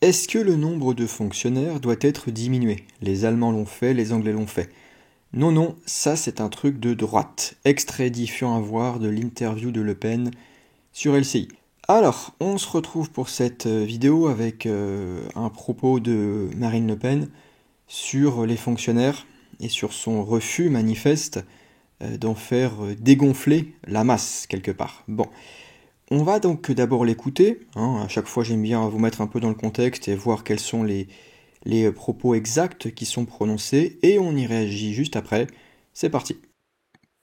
Est-ce que le nombre de fonctionnaires doit être diminué? Les Allemands l'ont fait, les Anglais l'ont fait. Non, non, ça c'est un truc de droite. Extrait édifiant à voir de l'interview de Le Pen sur LCI. Alors, on se retrouve pour cette vidéo avec un propos de Marine Le Pen sur les fonctionnaires et sur son refus manifeste d'en faire dégonfler la masse quelque part. Bon, on va donc d'abord l'écouter. À chaque fois, j'aime bien vous mettre un peu dans le contexte et voir quels sont les propos exacts qui sont prononcés, et on y réagit juste après. C'est parti.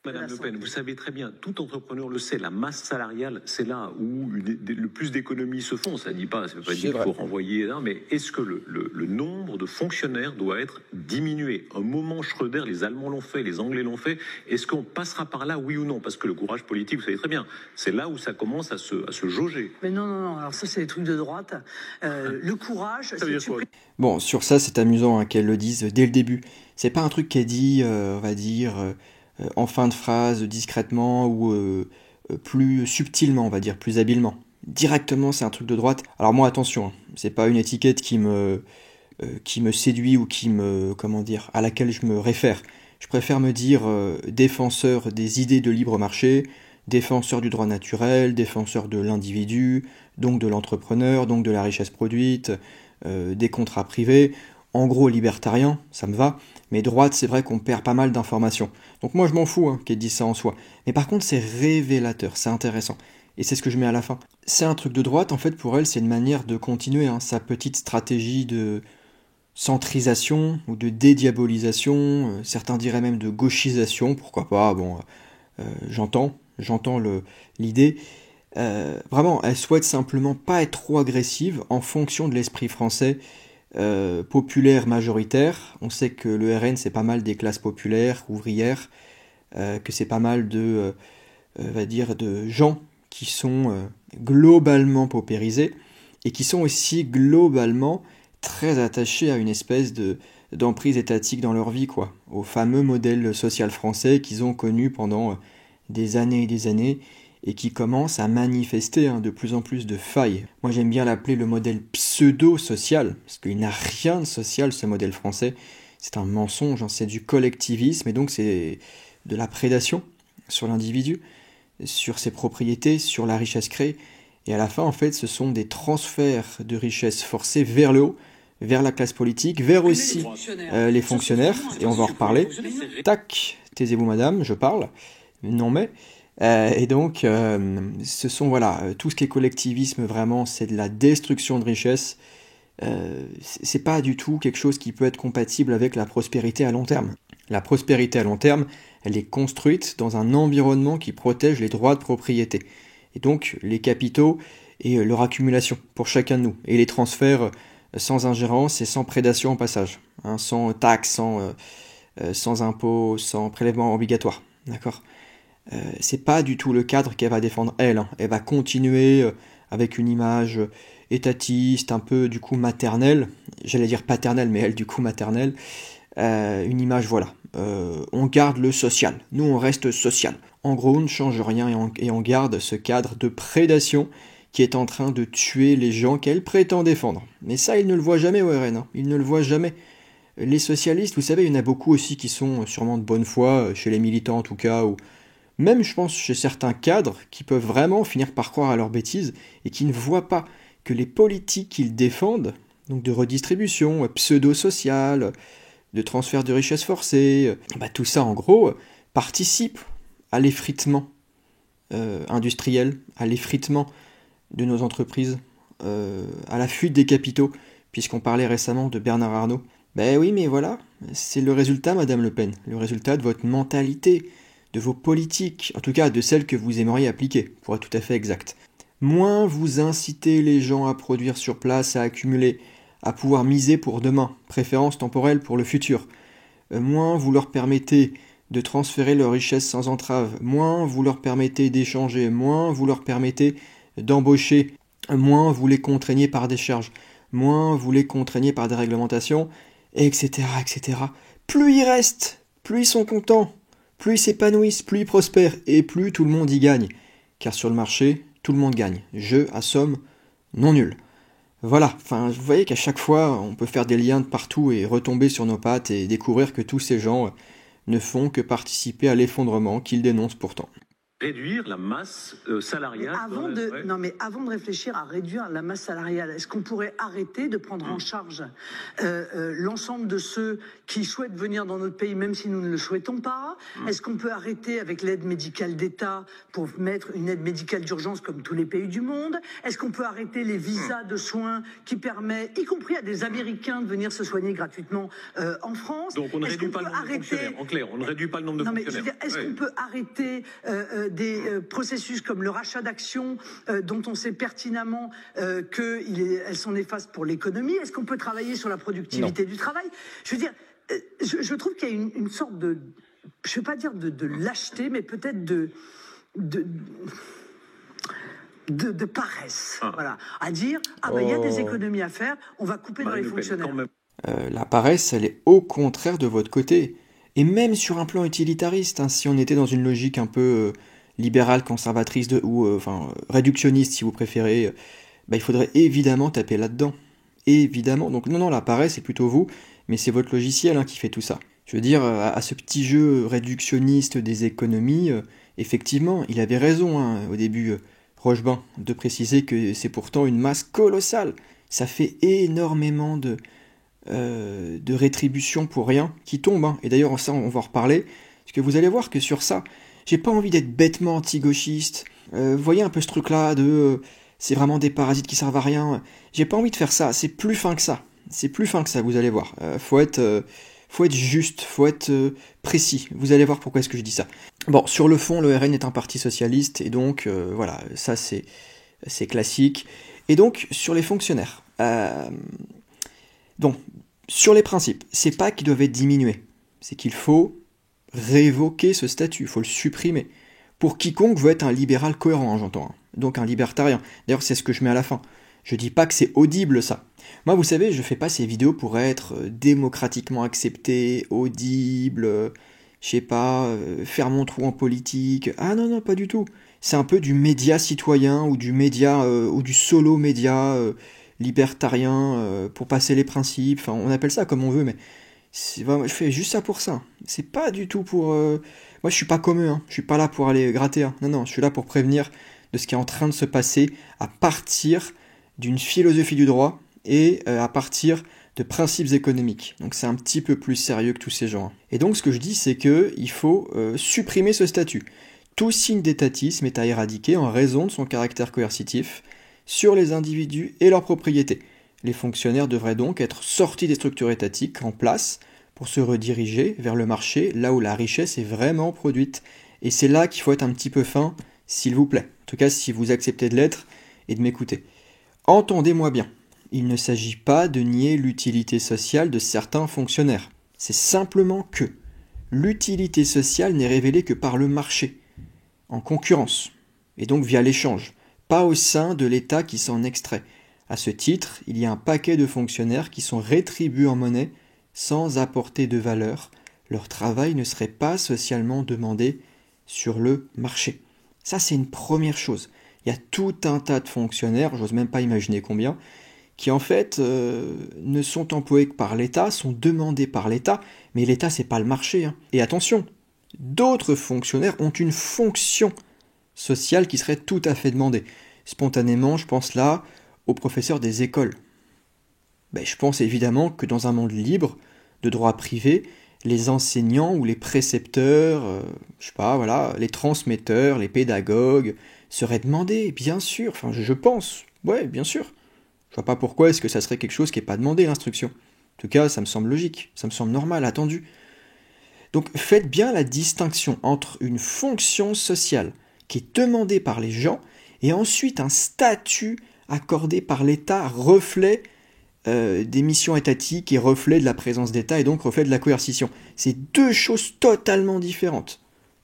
Madame Le Pen, vous savez très bien, tout entrepreneur le sait, la masse salariale, c'est là où le plus d'économies se font. Ça ne veut pas dire qu'il faut renvoyer, mais est-ce que le nombre de fonctionnaires doit être diminué? Un moment Schröder, les Allemands l'ont fait, les Anglais l'ont fait. Est-ce qu'on passera par là, oui ou non? Parce que le courage politique, vous savez très bien, c'est là où ça commence à se jauger. Mais non, alors ça c'est des trucs de droite. Le courage... Ça veut dire quoi? Bon, sur ça, c'est amusant qu'elle le dise dès le début. C'est pas un truc qu'elle dit, on va dire... en fin de phrase, discrètement ou plus subtilement, on va dire, plus habilement. Directement, c'est un truc de droite. Alors moi, attention, c'est pas une étiquette qui me séduit ou à laquelle je me réfère. Je préfère me dire défenseur des idées de libre marché, défenseur du droit naturel, défenseur de l'individu, donc de l'entrepreneur, donc de la richesse produite, des contrats privés. En gros, libertarien, ça me va, mais droite, c'est vrai qu'on perd pas mal d'informations. Donc moi, je m'en fous qu'elle dise ça en soi. Mais par contre, c'est révélateur, c'est intéressant. Et c'est ce que je mets à la fin. C'est un truc de droite, en fait, pour elle, c'est une manière de continuer sa petite stratégie de centrisation ou de dédiabolisation, certains diraient même de gauchisation, pourquoi pas, bon, j'entends l'idée. Vraiment, elle souhaite simplement pas être trop agressive en fonction de l'esprit français, populaire majoritaire. On sait que le RN c'est pas mal des classes populaires, ouvrières, que c'est pas mal de, va dire, de gens qui sont globalement paupérisés et qui sont aussi globalement très attachés à une espèce d'emprise étatique dans leur vie, quoi, au fameux modèle social français qu'ils ont connu pendant des années et des années, et qui commence à manifester de plus en plus de failles. Moi j'aime bien l'appeler le modèle pseudo-social, parce qu'il n'a rien de social ce modèle français, c'est un mensonge, c'est du collectivisme, et donc c'est de la prédation sur l'individu, sur ses propriétés, sur la richesse créée, et à la fin en fait ce sont des transferts de richesse forcés vers le haut, vers la classe politique, vers aussi les fonctionnaires, et on va en reparler. Tac, taisez-vous madame, je parle, non mais... et donc, ce sont, tout ce qui est collectivisme, vraiment, c'est de la destruction de richesse. C'est pas du tout quelque chose qui peut être compatible avec la prospérité à long terme. La prospérité à long terme, elle est construite dans un environnement qui protège les droits de propriété. Et donc, les capitaux et leur accumulation pour chacun de nous. Et les transferts sans ingérence et sans prédation en passage. Sans taxes, sans impôts, sans prélèvement obligatoire. D'accord ? C'est pas du tout le cadre qu'elle va défendre elle. Elle va continuer avec une image étatiste, un peu du coup maternelle, j'allais dire paternelle, mais elle du coup maternelle, une image on garde le social, nous on reste social. En gros, on ne change rien et on garde ce cadre de prédation qui est en train de tuer les gens qu'elle prétend défendre. Mais ça, ils ne le voient jamais au RN, ils ne le voient jamais. Les socialistes, vous savez, il y en a beaucoup aussi qui sont sûrement de bonne foi, chez les militants en tout cas, ou même, je pense, chez certains cadres qui peuvent vraiment finir par croire à leurs bêtises et qui ne voient pas que les politiques qu'ils défendent, donc de redistribution pseudo-sociale, de transfert de richesse forcée, tout ça, en gros, participe à l'effritement industriel, à l'effritement de nos entreprises, à la fuite des capitaux, puisqu'on parlait récemment de Bernard Arnault. Ben oui, mais voilà, c'est le résultat, Madame Le Pen, le résultat de votre mentalité, de vos politiques, en tout cas de celles que vous aimeriez appliquer, pour être tout à fait exact. Moins vous incitez les gens à produire sur place, à accumuler, à pouvoir miser pour demain, préférence temporelle pour le futur, moins vous leur permettez de transférer leur richesse sans entrave, moins vous leur permettez d'échanger, moins vous leur permettez d'embaucher, moins vous les contraignez par des charges, moins vous les contraignez par des réglementations, etc., etc. Plus ils restent, plus ils sont contents, plus ils s'épanouissent, plus ils prospèrent, et plus tout le monde y gagne. Car sur le marché, tout le monde gagne. Jeu à somme non nulle. Voilà, enfin, vous voyez qu'à chaque fois, on peut faire des liens de partout et retomber sur nos pattes et découvrir que tous ces gens ne font que participer à l'effondrement qu'ils dénoncent pourtant. Réduire la masse salariale. Mais avant de réfléchir à réduire la masse salariale, est-ce qu'on pourrait arrêter de prendre en charge l'ensemble de ceux qui souhaitent venir dans notre pays, même si nous ne le souhaitons pas? Est-ce qu'on peut arrêter avec l'aide médicale d'État pour mettre une aide médicale d'urgence comme tous les pays du monde? Est-ce qu'on peut arrêter les visas de soins qui permettent, y compris à des Américains, de venir se soigner gratuitement en France? Donc on ne réduit pas le nombre de fonctionnaires. En clair, on ne réduit pas le nombre de fonctionnaires. Est-ce qu'on peut arrêter des processus comme le rachat d'actions dont on sait pertinemment qu'elles sont néfastes pour l'économie? Est-ce qu'on peut travailler sur la productivité du travail? Je veux dire, je trouve qu'il y a une sorte de, je ne vais pas dire de lâcheté, mais peut-être de paresse, voilà, à dire il y a des économies à faire, on va couper dans les fonctionnaires. La paresse, elle est au contraire de votre côté. Et même sur un plan utilitariste, si on était dans une logique un peu libérale, conservatrice ou réductionniste si vous préférez, il faudrait évidemment taper là-dedans. Évidemment. Donc non, la paresse, c'est plutôt vous, mais c'est votre logiciel qui fait tout ça. Je veux dire, à ce petit jeu réductionniste des économies, effectivement, il avait raison au début, Rochebin, de préciser que c'est pourtant une masse colossale. Ça fait énormément de rétribution pour rien qui tombe. Et d'ailleurs, ça, on va en reparler, parce que vous allez voir que sur ça, j'ai pas envie d'être bêtement anti-gauchiste. Vous voyez un peu ce truc-là de c'est vraiment des parasites qui servent à rien. J'ai pas envie de faire ça. C'est plus fin que ça. C'est plus fin que ça, vous allez voir. Faut être juste, faut être précis. Vous allez voir pourquoi est-ce que je dis ça. Bon, sur le fond, le RN est un parti socialiste, et donc, voilà, ça c'est classique. Et donc, sur les fonctionnaires. Donc, sur les principes, c'est pas qu'ils doivent être diminués. C'est qu'il faut révoquer ce statut, il faut le supprimer. Pour quiconque veut être un libéral cohérent, j'entends. Donc un libertarien. D'ailleurs, c'est ce que je mets à la fin. Je dis pas que c'est audible, ça. Moi, vous savez, je fais pas ces vidéos pour être démocratiquement accepté, audible, je sais pas, faire mon trou en politique. Ah non, pas du tout. C'est un peu du média citoyen ou du média ou du solo média libertarien pour passer les principes. Enfin, on appelle ça comme on veut, mais je fais juste ça pour ça. C'est pas du tout pour. Moi, je suis pas comme eux. Je suis pas là pour aller gratter. Non, je suis là pour prévenir de ce qui est en train de se passer à partir d'une philosophie du droit et à partir de principes économiques. Donc c'est un petit peu plus sérieux que tous ces gens. Et donc ce que je dis, c'est qu'il faut supprimer ce statut. Tout signe d'étatisme est à éradiquer en raison de son caractère coercitif sur les individus et leurs propriétés. Les fonctionnaires devraient donc être sortis des structures étatiques en place pour se rediriger vers le marché, là où la richesse est vraiment produite. Et c'est là qu'il faut être un petit peu fin, s'il vous plaît. En tout cas, si vous acceptez de l'être et de m'écouter. Entendez-moi bien, il ne s'agit pas de nier l'utilité sociale de certains fonctionnaires. C'est simplement que l'utilité sociale n'est révélée que par le marché, en concurrence, et donc via l'échange, pas au sein de l'État qui s'en extrait. À ce titre, il y a un paquet de fonctionnaires qui sont rétribués en monnaie sans apporter de valeur. Leur travail ne serait pas socialement demandé sur le marché. Ça, c'est une première chose. Il y a tout un tas de fonctionnaires, j'ose même pas imaginer combien, qui en fait ne sont employés que par l'État, sont demandés par l'État, mais l'État, c'est pas le marché. Et attention, d'autres fonctionnaires ont une fonction sociale qui serait tout à fait demandée. Spontanément, je pense là aux professeurs des écoles. Je pense évidemment que dans un monde libre, de droit privé, les enseignants ou les précepteurs, les transmetteurs, les pédagogues, seraient demandés, bien sûr. Enfin, je pense, ouais, bien sûr. Je vois pas pourquoi est-ce que ça serait quelque chose qui n'est pas demandé, l'instruction. En tout cas, ça me semble logique, ça me semble normal, attendu. Donc, faites bien la distinction entre une fonction sociale qui est demandée par les gens et ensuite un statut accordé par l'État, reflet des missions étatiques et reflet de la présence d'État et donc reflet de la coercition. C'est deux choses totalement différentes.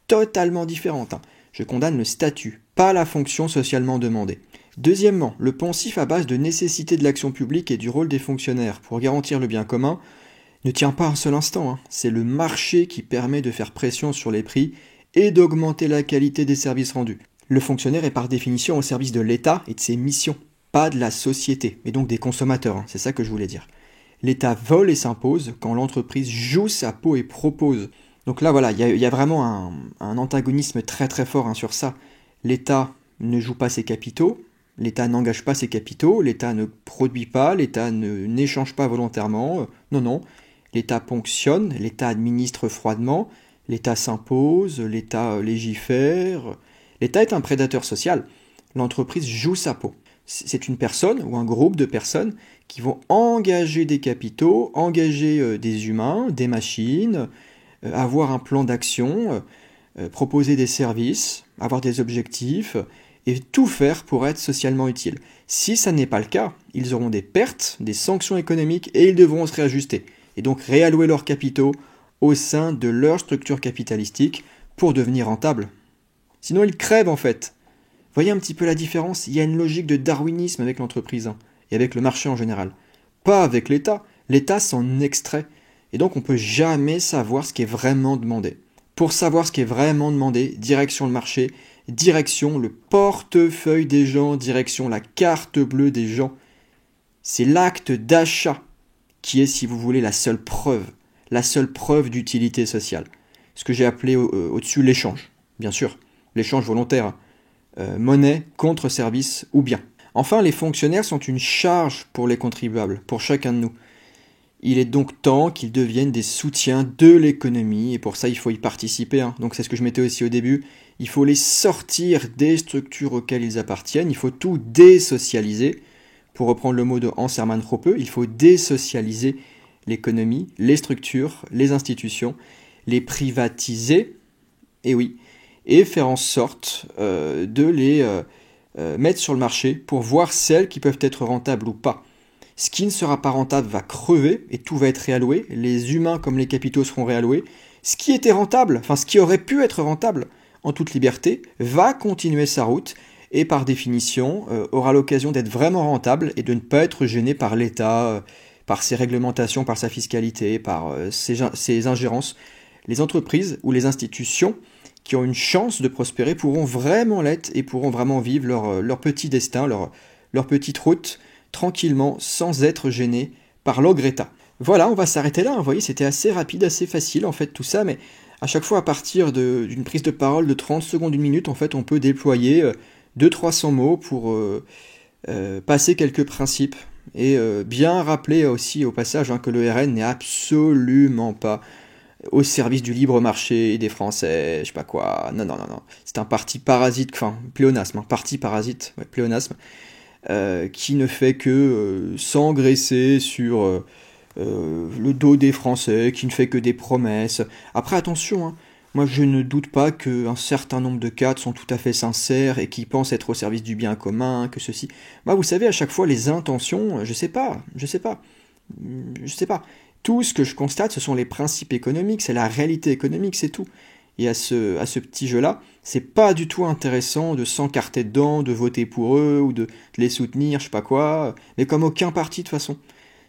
Totalement différentes. Je condamne le statut, pas la fonction socialement demandée. Deuxièmement, le poncif à base de nécessité de l'action publique et du rôle des fonctionnaires pour garantir le bien commun ne tient pas un seul instant. C'est le marché qui permet de faire pression sur les prix et d'augmenter la qualité des services rendus. Le fonctionnaire est par définition au service de l'État et de ses missions. pas de la société, et donc des consommateurs, c'est ça que je voulais dire. L'État vole et s'impose quand l'entreprise joue sa peau et propose. Donc là, voilà, il y a vraiment un antagonisme très très fort sur ça. L'État ne joue pas ses capitaux, l'État n'engage pas ses capitaux, l'État ne produit pas, l'État n'échange pas volontairement. Non, l'État ponctionne, l'État administre froidement, l'État s'impose, l'État légifère. L'État est un prédateur social. L'entreprise joue sa peau. C'est une personne ou un groupe de personnes qui vont engager des capitaux, engager des humains, des machines, avoir un plan d'action, proposer des services, avoir des objectifs, et tout faire pour être socialement utile. Si ça n'est pas le cas, ils auront des pertes, des sanctions économiques, et ils devront se réajuster, et donc réallouer leurs capitaux au sein de leur structure capitalistique pour devenir rentables. Sinon ils crèvent en fait. Voyez un petit peu la différence, il y a une logique de darwinisme avec l'entreprise, et avec le marché en général. Pas avec l'État, l'État s'en extrait, et donc on ne peut jamais savoir ce qui est vraiment demandé. Pour savoir ce qui est vraiment demandé, direction le marché, direction le portefeuille des gens, direction la carte bleue des gens. C'est l'acte d'achat qui est, si vous voulez, la seule preuve d'utilité sociale. Ce que j'ai appelé au-dessus l'échange, bien sûr, l'échange volontaire, monnaie contre service ou bien. Enfin, les fonctionnaires sont une charge pour les contribuables, pour chacun de nous. Il est donc temps qu'ils deviennent des soutiens de l'économie, et pour ça, il faut y participer. Donc c'est ce que je mettais aussi au début. Il faut les sortir des structures auxquelles ils appartiennent, il faut tout désocialiser. Pour reprendre le mot de Hans-Hermann Hoppe, il faut désocialiser l'économie, les structures, les institutions, les privatiser, et oui, et faire en sorte de les mettre sur le marché pour voir celles qui peuvent être rentables ou pas. Ce qui ne sera pas rentable va crever et tout va être réalloué. Les humains comme les capitaux seront réalloués. Ce qui était rentable, ce qui aurait pu être rentable en toute liberté, va continuer sa route et par définition aura l'occasion d'être vraiment rentable et de ne pas être gêné par l'État, par ses réglementations, par sa fiscalité, par ses ingérences. Les entreprises ou les institutions qui ont une chance de prospérer pourront vraiment l'être et pourront vraiment vivre leur petit destin, leur petite route, tranquillement, sans être gêné par l'ogre-État. Voilà, on va s'arrêter là, vous voyez, c'était assez rapide, assez facile en fait tout ça, mais à chaque fois à partir d'une prise de parole de 30 secondes, 1 minute, en fait on peut déployer 200-300 mots pour passer quelques principes et bien rappeler aussi au passage que le RN n'est absolument pas au service du libre marché et des Français, je sais pas quoi, non, c'est un parti parasite, pléonasme, parti parasite, pléonasme, qui ne fait que s'engraisser sur le dos des Français, qui ne fait que des promesses. Après, attention, moi je ne doute pas qu'un certain nombre de cadres sont tout à fait sincères et qui pensent être au service du bien commun, que ceci. Moi, vous savez, à chaque fois, les intentions, je sais pas. Tout ce que je constate, ce sont les principes économiques, c'est la réalité économique, c'est tout. Et à ce petit jeu-là, c'est pas du tout intéressant de s'encarter dedans, de voter pour eux, ou de les soutenir, je sais pas quoi, mais comme aucun parti de toute façon.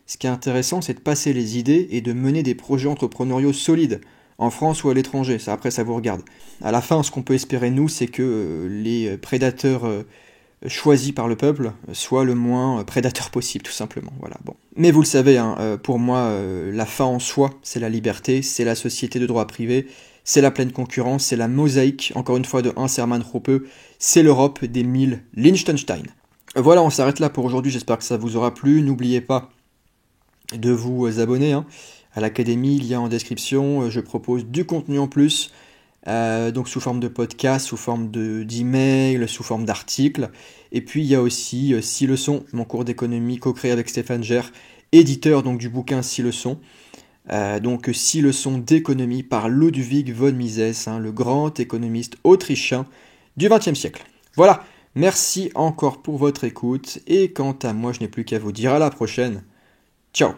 Ce qui est intéressant, c'est de passer les idées et de mener des projets entrepreneuriaux solides, en France ou à l'étranger, ça après ça vous regarde. À la fin, ce qu'on peut espérer nous, c'est que les prédateurs choisis par le peuple soient le moins prédateurs possible, tout simplement. Voilà, bon. Mais vous le savez, pour moi, la fin en soi, c'est la liberté, c'est la société de droit privé, c'est la pleine concurrence, c'est la mosaïque, encore une fois, de Hans-Hermann Hoppe, c'est l'Europe des 1000 Liechtenstein. Voilà, on s'arrête là pour aujourd'hui, j'espère que ça vous aura plu. N'oubliez pas de vous abonner à l'académie, il y a en description, je propose du contenu en plus, donc sous forme de podcast, sous forme d'email, sous forme d'articles. Et puis il y a aussi 6 leçons, mon cours d'économie co-créé avec Stéphane Gers, éditeur donc du bouquin 6 leçons. Donc 6 leçons d'économie par Ludwig von Mises, le grand économiste autrichien du XXe siècle. Voilà, merci encore pour votre écoute, et quant à moi, je n'ai plus qu'à vous dire à la prochaine. Ciao.